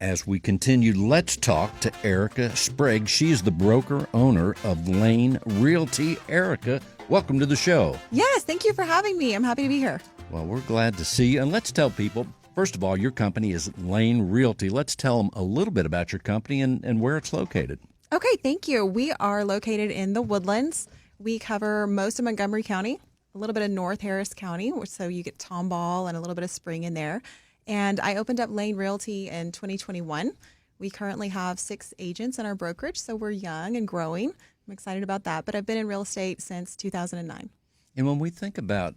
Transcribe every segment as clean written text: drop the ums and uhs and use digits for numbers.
As we continue, let's talk to Erica Sprague. She is the broker-owner of Lane Realty. Erica, welcome to the show. Yes, thank you for having me. I'm happy to be here. Well, we're glad to see you. And let's tell people, first of all, your company is Lane Realty. Let's tell them a little bit about your company and where it's located. Okay, thank you. We are located in the Woodlands. We cover most of Montgomery County, a little bit of North Harris County, so you get Tomball and a little bit of Spring in there. And I opened up Lane Realty in 2021. We currently have 6 agents in our brokerage, so we're young and growing. I'm excited about that, but I've been in real estate since 2009. And when we think about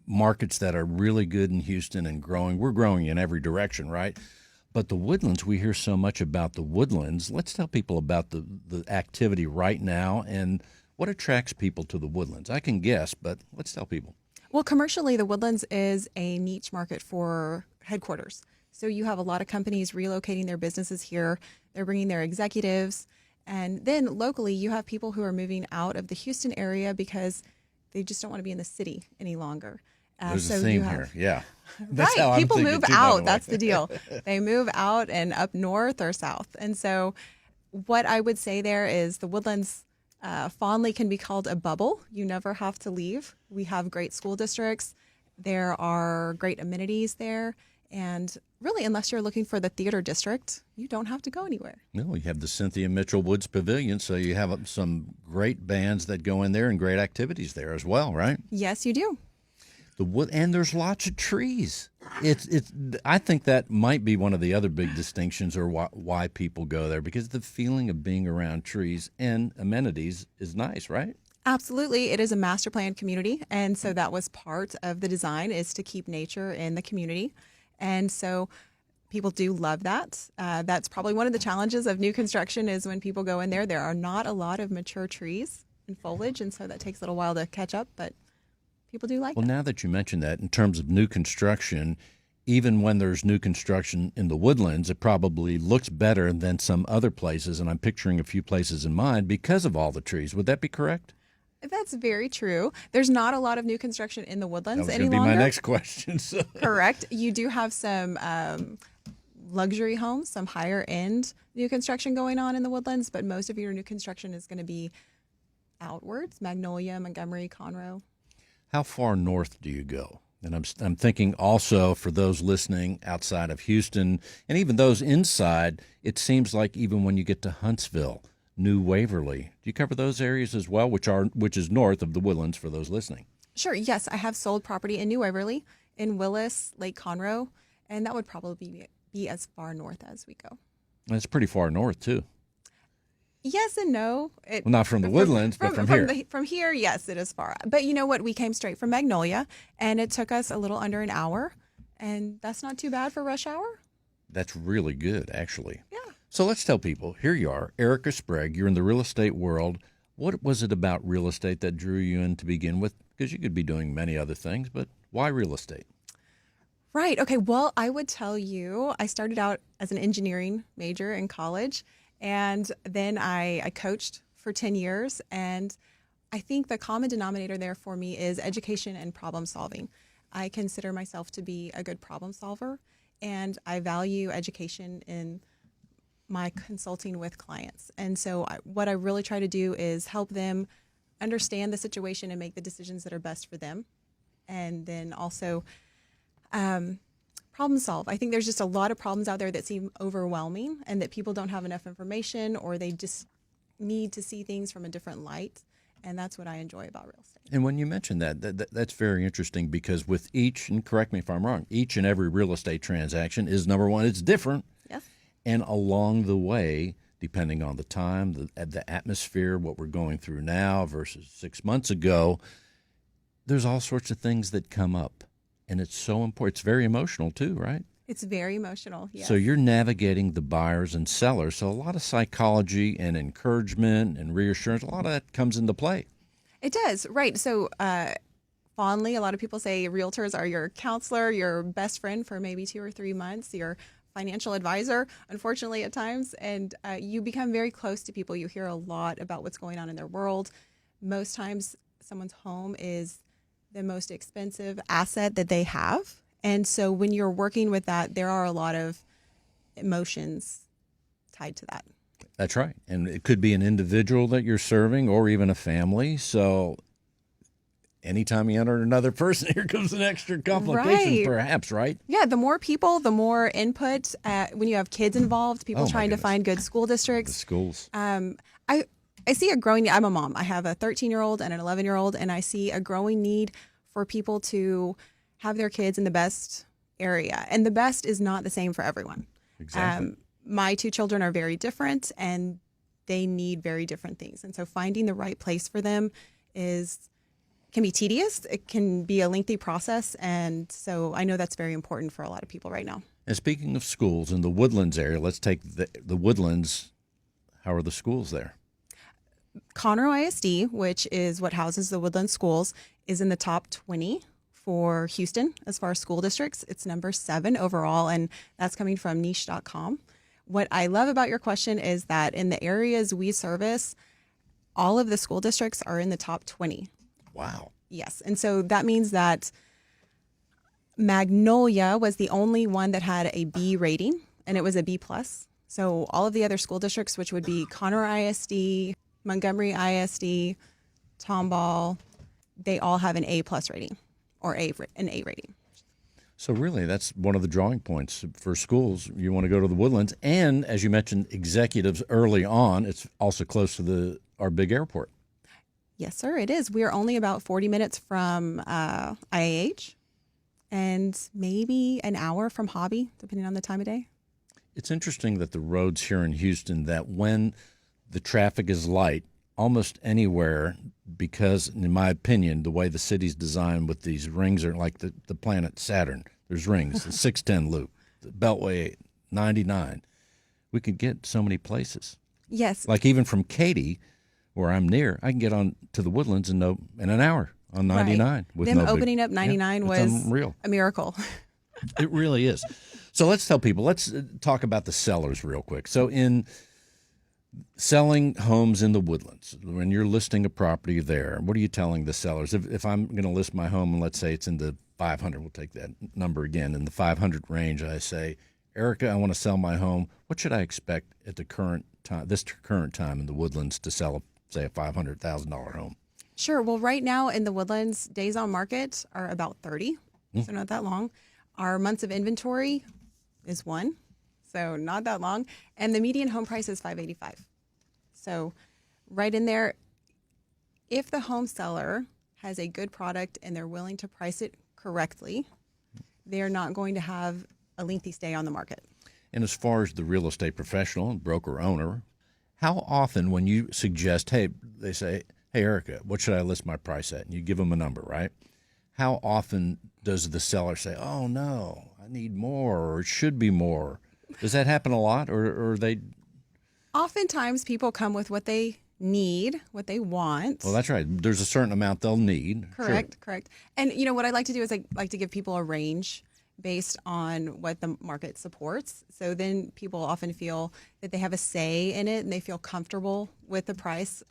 markets that are really good in Houston and growing, we're growing in every direction, right? But the Woodlands, we hear so much about the Woodlands. Let's tell people about the activity right now and what attracts people to the Woodlands. I can guess, but let's tell people. Well, commercially, the Woodlands is a niche market for headquarters. So you have a lot of companies relocating their businesses here. They're bringing their executives. And then locally, you have people who are moving out of the Houston area because they just don't want to be in the city any longer. There's a theme here. Yeah. That's right. People move out. That's the deal. They move out and up north or south. And so what I would say there is the Woodlands fondly can be called a bubble. You never have to leave. We have great school districts. There are great amenities there. And really, unless you're looking for the theater district, you don't have to go anywhere. No, you have the Cynthia Mitchell Woods Pavilion, so you have some great bands that go in there and great activities there as well, right? Yes, you do. And there's lots of trees. I think that might be one of the other big distinctions or why people go there, because the feeling of being around trees and amenities is nice, right? Absolutely. It is a master plan community. And so that was part of the design, is to keep nature in the community. And so people do love that. That's probably one of the challenges of new construction, is when people go in there are not a lot of mature trees and foliage. And so that takes a little while to catch up, but people do like it. Well, now that you mention that, in terms of new construction, even when there's new construction in the Woodlands, it probably looks better than some other places. And I'm picturing a few places in mind because of all the trees. Would that be correct? That's very true. There's not a lot of new construction in the Woodlands any longer. That was going to be my next question. So. Correct. You do have some luxury homes, some higher end new construction going on in the Woodlands, but most of your new construction is going to be outwards, Magnolia, Montgomery, Conroe. How far north do you go? And I'm thinking also for those listening outside of Houston and even those inside, it seems like even when you get to Huntsville, New Waverly, do you cover those areas as well, which is north of the Woodlands for those listening? Sure. Yes, I have sold property in New Waverly, in Willis, Lake Conroe, and that would probably be as far north as we go. That's pretty far north too. Yes and no. Well, not from the Woodlands, but from here. From here, yes, it is far. But you know what? We came straight from Magnolia, and it took us a little under an hour, and that's not too bad for rush hour. That's really good, actually. Yeah. So let's tell people, here you are, Erica Sprague. You're in the real estate world. What was it about real estate that drew you in to begin with? Because you could be doing many other things, but why real estate? Right. Okay. Well, I would tell you, I started out as an engineering major in college. And then I coached for 10 years. And I think the common denominator there for me is education and problem solving. I consider myself to be a good problem solver, and I value education in my consulting with clients. And so what I really try to do is help them understand the situation and make the decisions that are best for them. And then also problem solve. I think there's just a lot of problems out there that seem overwhelming and that people don't have enough information, or they just need to see things from a different light. And that's what I enjoy about real estate. And when you mention that's very interesting, because with each, and correct me if I'm wrong, each and every real estate transaction is, number one, it's different. Yes. And along the way, depending on the time, the atmosphere, what we're going through now versus 6 months ago, there's all sorts of things that come up. And it's so important. It's very emotional too, right? It's very emotional, yes. So you're navigating the buyers and sellers. So a lot of psychology and encouragement and reassurance, a lot of that comes into play. It does, right. So fondly, a lot of people say realtors are your counselor, your best friend for maybe 2 or 3 months, your financial advisor, unfortunately, at times. And you become very close to people. You hear a lot about what's going on in their world. Most times someone's home is the most expensive asset that they have. And so when you're working with that, there are a lot of emotions tied to that. That's right. And it could be an individual that you're serving or even a family. So anytime you enter another person, here comes an extra complication, Right. perhaps, right? Yeah, the more people, the more input. When you have kids involved, people Oh, my trying to goodness. find good school The districts. schools. I see a growing need. I'm a mom. I have a 13-year-old and an 11-year-old, and I see a growing need for people to have their kids in the best area. And the best is not the same for everyone. Exactly. My two children are very different, and they need very different things. And so finding the right place for them can be tedious. It can be a lengthy process. And so I know that's very important for a lot of people right now. And speaking of schools in the Woodlands area, let's take the Woodlands. How are the schools there? Conroe ISD, which is what houses the Woodland schools, is in the top 20 for Houston as far as school districts. It's number 7 overall, and that's coming from niche.com. What I love about your question is that in the areas we service, all of the school districts are in the top 20. Wow. Yes. And so that means that Magnolia was the only one that had a B rating, and it was a B plus. So all of the other school districts, which would be Conroe ISD, Montgomery ISD, Tomball, they all have an A plus rating or an A rating. So really, that's one of the drawing points for schools. You want to go to the Woodlands, and as you mentioned, executives early on. It's also close to our big airport. Yes, sir, it is. We are only about 40 minutes from IAH and maybe an hour from Hobby, depending on the time of day. It's interesting that the roads here in Houston, that when the traffic is light, almost anywhere, because in my opinion, the way the city's designed with these rings are like the planet Saturn. There's rings, the 610 loop, the Beltway 99. We could get so many places. Yes. Like even from Katy, where I'm near, I can get on to the Woodlands in an hour on 99. Right. With Them no big- opening up 99 it's was unreal. a miracle. It really is. So let's tell people, let's talk about the sellers real quick. So in selling homes in the Woodlands, when you're listing a property there, what are you telling the sellers? If I'm going to list my home, and let's say it's in the 500, we'll take that number again, in the 500 range, I say, Erica, I want to sell my home. What should I expect at the current time in the Woodlands to sell, say, a $500,000 home? Sure. Well, right now in the Woodlands, days on market are about 30, so not that long. Our months of inventory is 1, so not that long. And the median home price is $585. So right in there, if the home seller has a good product and they're willing to price it correctly, they're not going to have a lengthy stay on the market. And as far as the real estate professional and broker owner, how often when you suggest, hey, they say, hey, Erica, what should I list my price at? And you give them a number, right? How often does the seller say, oh, no, I need more, or it should be more? Does that happen a lot, or are they? Oftentimes people come with what they need, what they want. Well, that's right. There's a certain amount they'll need. Correct, correct. And you know what I like to do is I like to give people a range based on what the market supports. So then people often feel that they have a say in it and they feel comfortable with the price.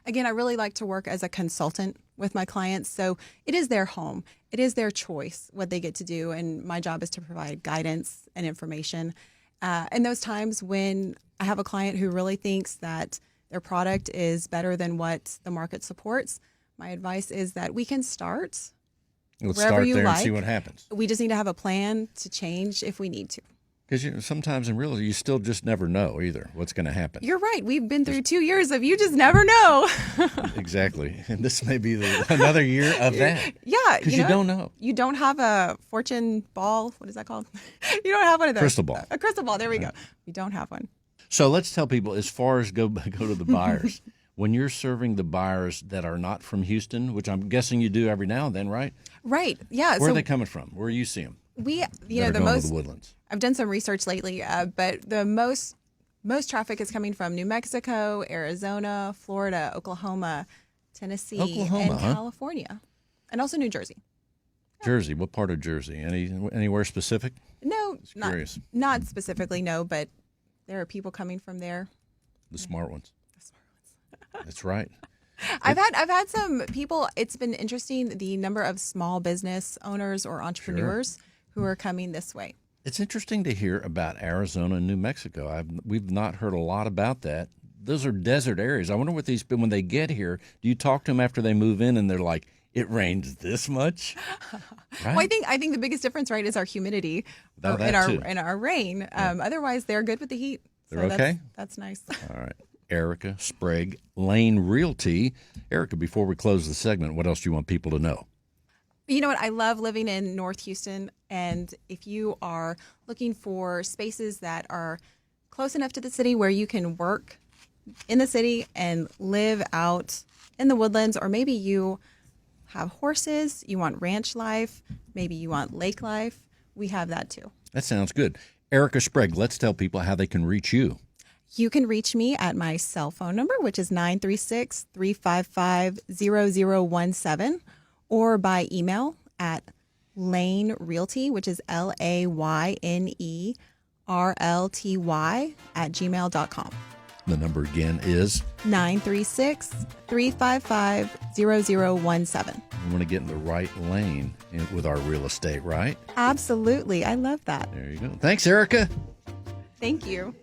Again, I really like to work as a consultant with my clients. So it is their home. It is their choice what they get to do. And my job is to provide guidance and information. And those times when I have a client who really thinks that their product is better than what the market supports, my advice is that we can start Let's wherever start you there like. and see what happens. We just need to have a plan to change if we need to. Because sometimes in real estate, you still just never know either what's going to happen. You're right. We've been through 2 years of you just never know. Exactly. And this may be another year of that. Yeah. Because you don't know. You don't have a fortune ball. What is that called? You don't have one of those. Crystal ball. A crystal ball. There we go. We don't have one. So let's tell people, as far as go to the buyers, when you're serving the buyers that are not from Houston, which I'm guessing you do every now and then, right? Right. Yeah. Where are they coming from? Where do you see them? We, that are the going most. to the Woodlands. I've done some research lately, but the most traffic is coming from New Mexico, Arizona, Florida, Oklahoma, Tennessee, and California, and also New Jersey. Jersey. What part of Jersey? Anywhere specific? No, Curious. not specifically. No, but there are people coming from there. The smart ones. That's right. I've had some people. It's been interesting the number of small business owners or entrepreneurs who are coming this way. It's interesting to hear about Arizona and New Mexico. We've not heard a lot about that. Those are desert areas. I wonder what these when they get here. Do you talk to them after they move in and they're like, "It rains this much"? Right? Well, I think the biggest difference, right, is our humidity in our rain. Otherwise, they're good with the heat. They're okay? That's nice. All right. Erica Sprague, Lane Realty. Erica, before we close the segment, what else do you want people to know? You know what? I love living in North Houston. And if you are looking for spaces that are close enough to the city where you can work in the city and live out in the woodlands, or maybe you have horses, you want ranch life, maybe you want lake life, we have that too. That sounds good. Erica Sprague, let's tell people how they can reach you. You can reach me at my cell phone number, which is 936-355-0017, or by email at Lane Realty, which is LAYNERLTY @gmail.com. The number again is 936-355-0017. we want to get in the right lane with our real estate, right? Absolutely. I love that. There you go. Thanks, Erica. Thank you.